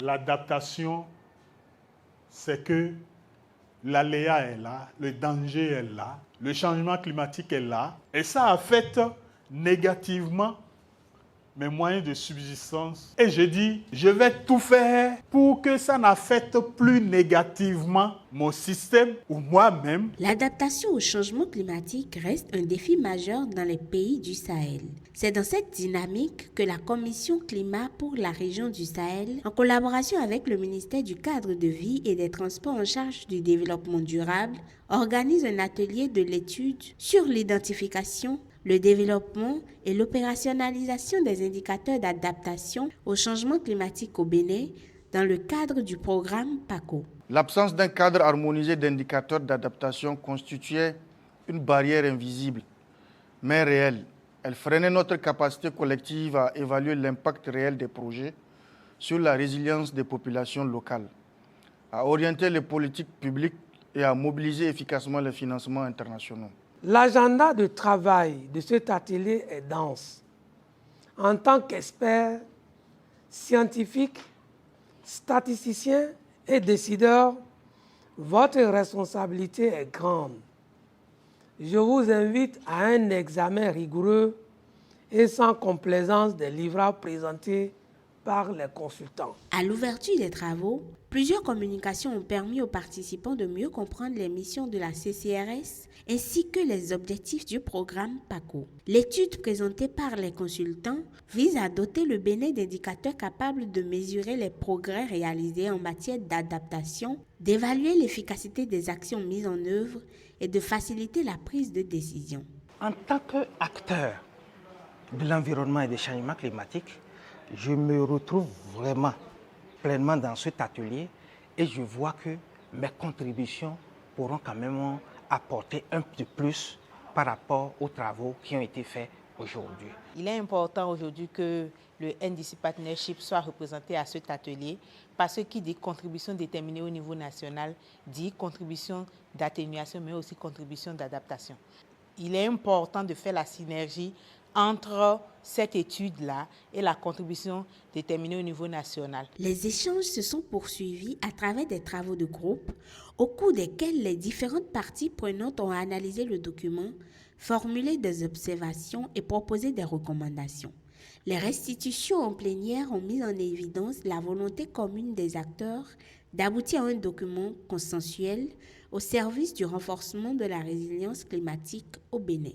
L'adaptation, c'est que l'aléa est là, le danger est là, le changement climatique est là, et ça affecte négativement mes moyens de subsistance. Et je dis, je vais tout faire pour que ça n'affecte plus négativement mon système ou moi-même. L'adaptation au changement climatique reste un défi majeur dans les pays du Sahel. C'est dans cette dynamique que la Commission Climat pour la région du Sahel, en collaboration avec le ministère du Cadre de vie et des Transports en charge du développement durable, organise un atelier de l'étude sur l'identification, le développement et l'opérationnalisation des indicateurs d'adaptation au changement climatique au Bénin dans le cadre du programme PACO. L'absence d'un cadre harmonisé d'indicateurs d'adaptation constituait une barrière invisible, mais réelle. Elle freinait notre capacité collective à évaluer l'impact réel des projets sur la résilience des populations locales, à orienter les politiques publiques et à mobiliser efficacement les financements internationaux. L'agenda de travail de cet atelier est dense. En tant qu'experts, scientifiques, statisticiens et décideurs, votre responsabilité est grande. Je vous invite à un examen rigoureux et sans complaisance des livrables présentés par les consultants. À l'ouverture des travaux, plusieurs communications ont permis aux participants de mieux comprendre les missions de la CCRS ainsi que les objectifs du programme PACO. L'étude présentée par les consultants vise à doter le Bénin d'indicateurs capables de mesurer les progrès réalisés en matière d'adaptation, d'évaluer l'efficacité des actions mises en œuvre et de faciliter la prise de décision. En tant qu'acteur de l'environnement et des changements climatiques, je me retrouve vraiment pleinement dans cet atelier et je vois que mes contributions pourront quand même apporter un peu plus par rapport aux travaux qui ont été faits aujourd'hui. Il est important aujourd'hui que le NDC Partnership soit représenté à cet atelier parce que qui dit contribution déterminée au niveau national dit contribution d'atténuation mais aussi contribution d'adaptation. Il est important de faire la synergie entre cette étude-là et la contribution déterminée au niveau national. Les échanges se sont poursuivis à travers des travaux de groupe, au cours desquels les différentes parties prenantes ont analysé le document, formulé des observations et proposé des recommandations. Les restitutions en plénière ont mis en évidence la volonté commune des acteurs d'aboutir à un document consensuel au service du renforcement de la résilience climatique au Bénin.